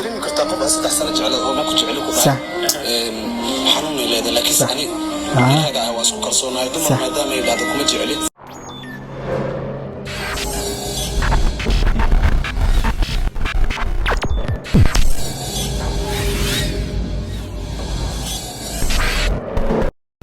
دريمي كرتا قف أصدق سنة جعله هو ما كنت جعله كذا حنون إلى لكن سعني هذا هو سكر صونا يدمر ما دام إلى هذا كم جعله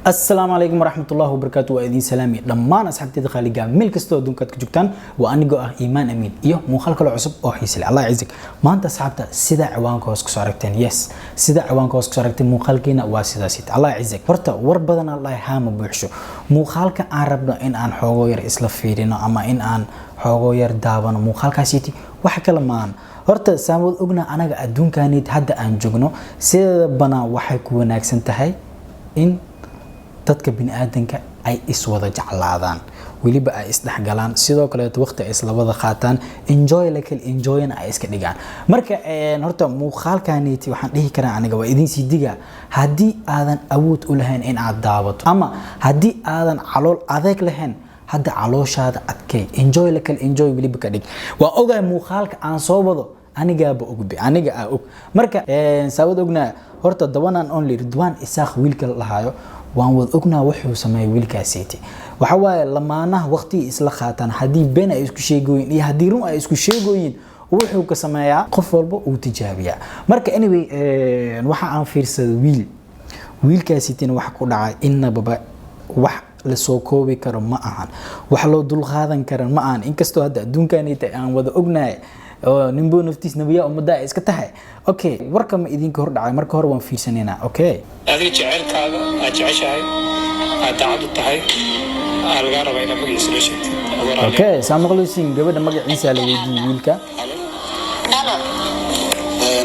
السلام عليكم ورحمة الله وبركاته وإذن سلامي لما أصحابتي دخالي ميل كستو دونكات كجوكتان وأنيقو إيمان أمين إيوه موخالك العصب أو حيسلي الله يعزك ما أنت أصحابتا سيدا عوانك هوسك سواركتين يس سيدا عوانك هوسك سواركتين موخالكينا واسيدا سيد الله يعزك ورطا وربضنا الله هام بوحشو موخالك عربنا إن آن حوغوير إسلا فيرينا أما إن آن حوغوير دابانا موخالك سيتي وحكا لمان horta saamud ogna anaga adduunkaanid hadda aan joogno sida bana waxay ku wanaagsan tahay in dadka bini'aadanka ay iswada jeclaadaan waliba ay isdhaxgalaan sidoo kale waqti ay isla wada qaataan enjoyna ay iska dhigaan marka horta muuqaalkaaniti waxaan dhihi karaa aniga waa idin sii diga hadii aadan awood u lahayn in aad daawato ama hadii aadan calool adeeg lahayn hadda calooshaada adkay enjoy waliba ka dhig waa ogaay muuqaalka aan soo wado aniga og marka saawad ognaa horta dawanan only Ridwan Isaaq wiilka lahaayo waan wad ognaa wuxuu sameeyay wiilkaasiti waxa waaye lamaanaha waqti isla qaataan hadii been ay isku sheegooyin iyo hadii run ay isku sheegooyin wuxuu ka sameeyaa qof walba uu tijaabiya marka anyway waxa aan fiirsaday wiilkaasitina waxa ku dhacay inaba wax la soo koobi karo ma ahan wax loo dul qaadan karo ma ahan inkastoo hadda adduunkaanita aan wada ognahay nimbo naftiis nabiya umada iska tahay okay warka ma idinka hor dhacay marka hore waan fiirsanayna okay adiga jecelkaaga aad jeceshahay aad daacad u tahay laga rabo inaad magaciisa la sheegtid okay saamaqluusin gabadha magaciisa la weydiiyay wiilka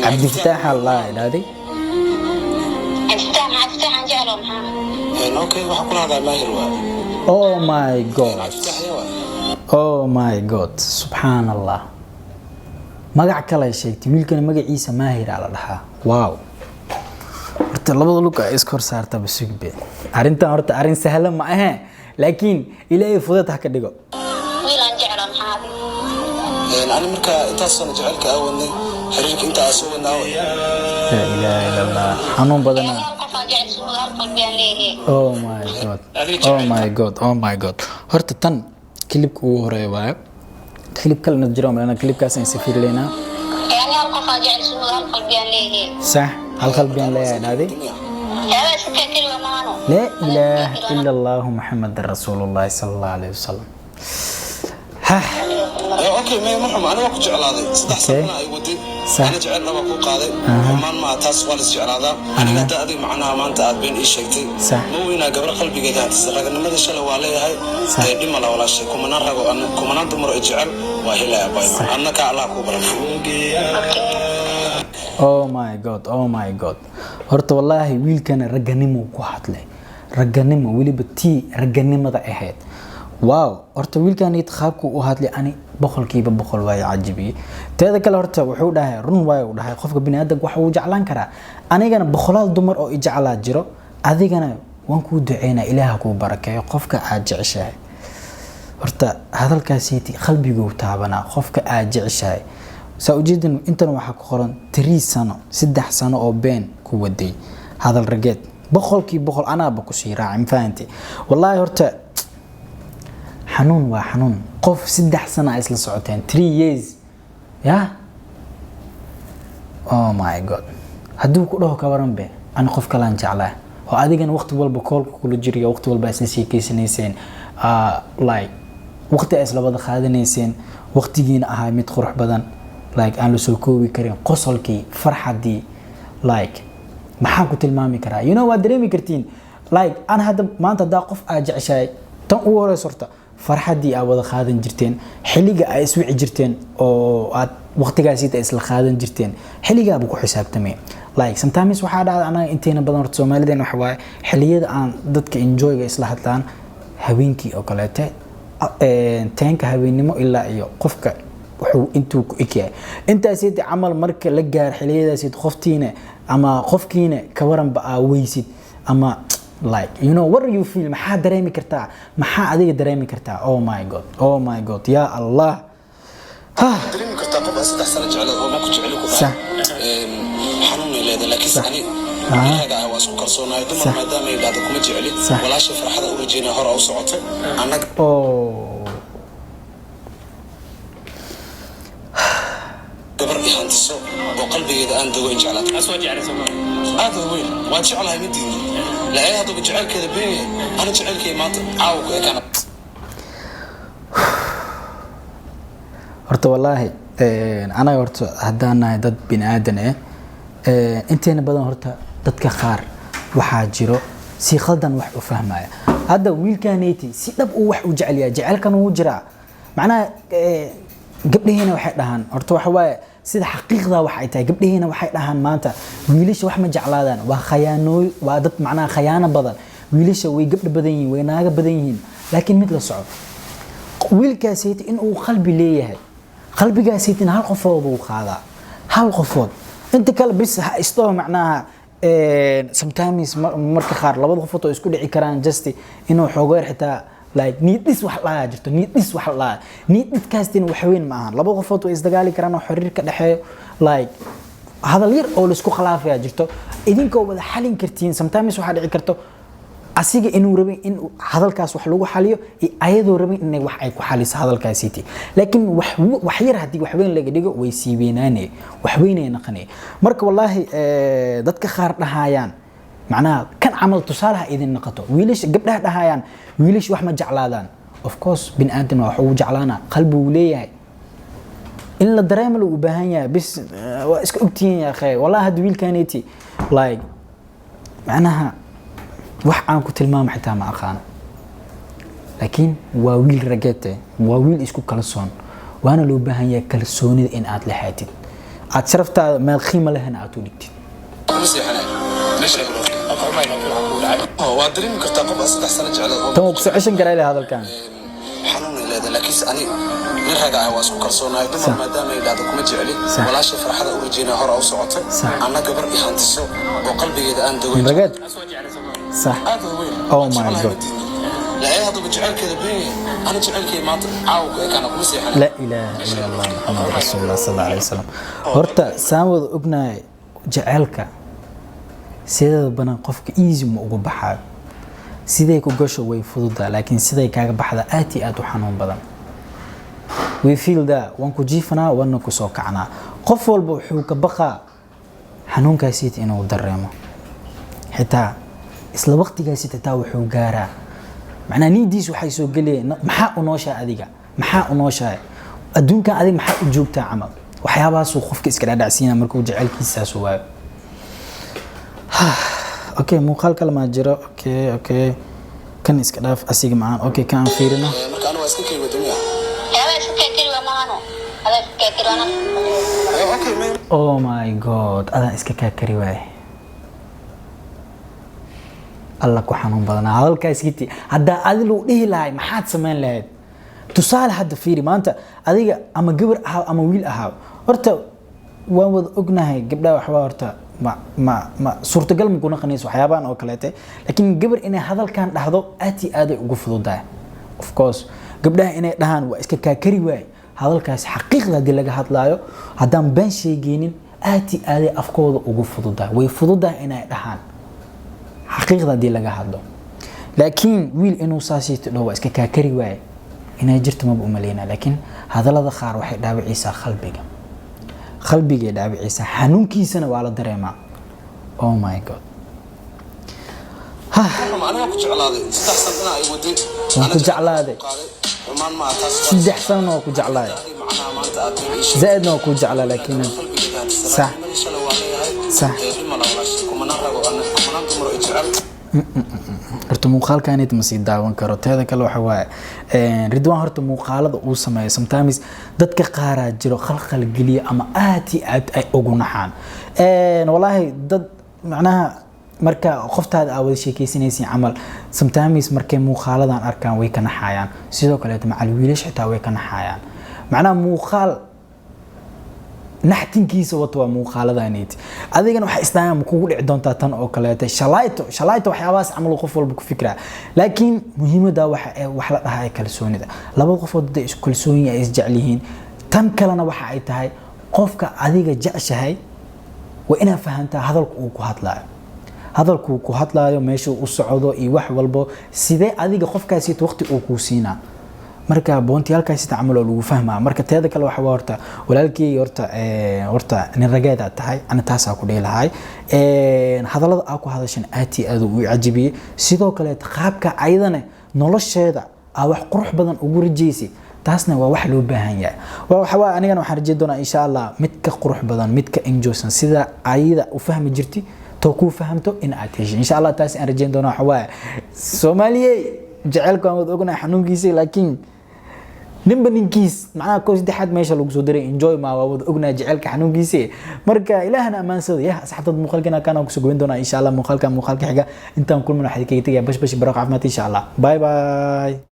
Abdi Fatah Allah ilaaday Abdi jecelo maxaa okay waxa ku lahada Maahir waa oh my god subhanallah magac kale sheegtay wiilkana magaciisa Maahir la dhahaa wow horta labada luqa is kor saarta basugbe arintan horta arin sahlan ma aha laakiin ilaahay fudud ha ka dhigo wiilan jecelo maxaa ani marka intaas soo jecelka awadnay xiriirka inta soo wadnaa la ilaaha illa allah xanuun badana oh my god horta tan clipka ugu horeeyo waayo clip kale nadjiro ma clipkaas aan safir leena yani hal qof aan jecel suuq hal qalbiyaan leeyahay صح hal qalbiyaan leeyahay yaa iska kaliya maano la ilaha illa allah muhammadur rasulullah sallallahu alayhi wasallam ha okay ma muxum ana ku jeclaaday saddex sano ay wadi ana jecel laba ku qaaday maan ma taas wala jeclaada aniga daadii macnaha maanta aad been ii sheegtay ma weyna gabar qalbigeeda raganimada shalay waa leeyahay ee dhimala wala shay kuma rago an kuma dumar jecel waa helaya bay annaka Allah ku barako oh my god horta wallahi wiilkana raganimo ku hadlay raganimo waliba tii raganimada ahayd wow horta wiilkan qaabku u hadlay ani boqolkiiba boqol way cajibi teeda kale horta wuxuu dhahay run way u dhahay qofka bini'aadamka waxa uu jeclaan karaa anigana boqolaal dumar oo i jeclaa jiro adigana waan ku duceynaa ilaaha ku barakeeyo qofka aad jeceshahay horta hadalkaasiti qalbigu taabana qofka aad jeceshahay saujeedin intan waxa ku qoran 3 sano oo been ku waday hadal rageed boqolkiiba boqol anaaba ku sii raacin faanti wallahi horta xanuun waa xanuun qof 3 sano isla socoteen 3 years oh my god haduu ku dhaho ka waran be aan qof kale aan jeclaa oo adigana waqti walba koolka kula jiriyo waqti walba isla sheekaysanayeen like waqti isla wada qaadanayseen waqtigiina ahaa mid qurux badan like aan la soo koobi karin qosolkii farxadii like maxaa ku tilmaami karaa waa dareemi kartiin like aan hadda maanta daa qof aad jeceshahay tan ugu horeyso horta farxadii aad wada qaadan jirteen xiliga ay iswici jirteen oo aad waqtigaasi isla qaadan jirteen xiligaaba ku xisaabtamay like sometimes waxa dhacda anaga inteena badan horta Soomaaliyeed waxa waaye xiliyada aan dadka enjoyga isla hadlaan haweenkii oo kaleete taanka haweenimo ilaa iyo qofka wuxuu intuu ku ikay intaas inta amal marka la gaar xiliyadaas qoftiina ama qofkiina ka waran ba weysid ama like what do you feel maxaa dareemi kartaa maxaa adiga dareemi kartaa oh my god ya allah دريمي كرتا قف saddex sano jecel oo ma ku jecel ku يعني هذا واسكو كرسونا دم ما دام يلاد كما جعلي ولا شي فرحه ورجينا هور او سقطه انا gabar ihantiso oo qalbigeeda aan daweyn jeclaad asoo jeclayso aad weyn waan jeclahay midii la ay hadu jecelkeeda been ana jecelkay maanta caawka kana horta wallahi anaga horta haddaan nahay dad bini aadan inteena badan horta dadka qaar waxaa jiro si khaldan wax u fahmaya hadda wiilkaneyti si dhab uu wax u jecel yahay jecelkan uu jiraa macnaha gabdhaheena waxay dhahaan horta waxa waaye sida xaqiiqda wax ay tahay gabdhaheena waxay dhahaan maanta wiilasha wax ma jeclaadaan waa khayaanooy waa dad macnaha khayaano badan wiilasha way gabdha badan yihiin way naaga badan yihiin laakiin mid la soco wiilkaasayt in uu qalbi leeyahay qalbigaasayt in hal qofood uu qaadaa hal qofood inta kale bis istoo macnaha sometimes marka qaar labada qofood oo isku dhici karaan just inuu xoogeer xitaa like niidis wax la jirto niidis wax la niidkaastin wax weyn ma aha laba qofood way isdagaali karaan oo xiriir ka dhaxeeyo like hadal yar oo la isku khilaafaya jirto idinkoo wada xalin kartiin sometimes waxa dhici karto asiga inuu rabay in hadalkaas wax lagu xaliyo ayadoo rabay in wax ay ku xaliso hadalkaasiti laakiin wax yar hadii wax weyn laga dhigo way siibeenaanay wax weyn ay naqanay marka wallahi dadka qaar dhahayaan macnaha kan amal tusaalaha idin naqato wiilish gabdhaha dhahayaan wiilish wax ma jeclaadaan of course bin aadan wax uu jeclaana qalbi uu leeyahay in la dareemo loo baahan yahay bis waa iska ogtiin yaa akhay wallahi had wiilkaneeti like macnaha wax aan ku tilmaamo xitaa ma aqaan laakiin waa wiil ragete waa wiil isku kalsoon waana loo baahan yahay kalsoonida in aad la haatid aad sharaftaada meel qiimo lehna aad u dhigtid وادرين كرتا قف أصدق سنة جعله تمام كسعشن قرأي لي هذا الكلام حنون إلى لكن أنا من هذا واسكو كرسونا دم ما دام إلى هذا كم جعلي ولا شيء فرحة ورجينا هور أو سقطه أنا قبر إحانتسو وقلبي إذا أنت وين رجعت صح أو ماي جاد لا هذا بجعل كذا بين أنا جعل كي ما عاوك كان مسيح لا إله إلا الله محمد رسول الله صلى الله عليه وسلم هرتا سامود ابن جعلك سيدا بنا قفك إيزي ما ugu baxaa siday ku gasho way fududaa laakiin siday kaaga baxda aad u xanuun badan we feel that waan ku jiifnaa waan ku soo kacnaa qof walba wuxuu ka baqaa xanuunkaasi inuu dareemo xitaa isla waqtigaasi xitaa wuxuu gaaraa macna niidiis waxay soo galeen maxaa u nooshaa adiga maxaa u nooshaa adduunka adiga maxaa u joogtaa camal waxyaabahaas uu qofka iska dhaadhacsiina markuu jecelkiisa soo waayo اوكي مو خالك لما جرى اوكي كان اسكداف اسيق معان اوكي كان فيرنا marka anu iska kii wadamiya yaa iska kii wamaano hada iska kii wana okay man oh my god ada iska ka kari waay alla ku xanuun badanaa hadalkaas giti hadda adil uu dhihi lahay maxaad sameyn lahayd tusaale hadda fiiri maanta adiga ama gabar ah ama wiil ah horta waan wada ognahay gabdhaha waxba horta ما suurtagal ma kuna qaniis waxyaaban oo kaleete laakiin gabar inay hadalkan dhahdo aad ugu fududahay of course gabdhaha inay dhahaan waa iska ka kari waay hadalkaas xaqiiqda hadii laga hadlaayo hadaan been sheegeenin aad afkooda ugu fududahay way fududahay inay dhahaan xaqiiqda hadii laga hadlo laakiin wiil inuu saasiito dhaw waa iska ka kari waay inay jirto ma u maleena laakiin hadalada qaar waxay dhaawiciisa qalbiga qalbiga dhaabiciisa xanuunkiisana waa la dareemaa oh my god أنا كنت جعلادي استحسن أنا أيودي أنا جعلادي سدح سنة كنت جعلادي زائدنا كنت جعلا لكن صح صح horta muuqaalkaanid ma sii daawan karo teeda kale waxa waaye ridwaan horta muuqaalada uu sameeyo sometimes dadka qaaraa jiro khalkhal geliya ama aad ay ugu naxaan wallahi dad macnaha marka qoftaada aad wada sheekaysanaysiin camal sometimes markay muuqaaladan arkaan way ka naxayaan sidoo kale macal wiilash xitaa way ka naxayaan macnaha muuqaal naxtinkiisa wato waa muuqaaladaanid adigana waxa istaan kugu dhici doontaa tan oo kaleete shalayto waxyaabaas camal qof walba ku fikra laakiin muhiimada wax la dhahay kalsoonida laba qofood ay isku kalsoon ay is jecel yihiin tan kalena waxa ay tahay qofka adiga jeceshahay waa inaad fahantaa hadalku uu ku hadlaayo hadalku ku hadlaayo meesha uu socdo iyo wax walbo sidee adiga qofkaasi waqti uu ku siinaa marka boontiyalkaasi tacaamul oo lagu fahmaa marka teeda kale waxa horta walaalkii horta nin rageeda tahay ana taasa ku dheelahay hadalada aad ku hadashan aati aad u cajibiye sidoo kale qaabka ayadana nolosheeda wax qurux badan ugu rajeysay taasna waa wax loo baahan yahay waxa anigana waxaan rajeyn doonaa insha Allah mid ka qurux badan mid ka enjoysan sida ayada u fahmi jirtay to ku fahamto in aad hesho insha Allah taas aan rajeyn doonaa waxa Soomaaliye jaceelku aan wada ognahay xanuunkiisa laakiin ninba ninkiis macnaha ko saddexaad meesha lagu soo diray enjoy ma waa wada ognahay jaceelka xanuunkiisa marka ilaahana amaansado asxaabtada muuqaalkana kana ku soo goyn doonaa insha Allah muuqaalka xiga intaan kulmano waxa kaga tagay bash bash baraka caafimaad insha Allah bye bye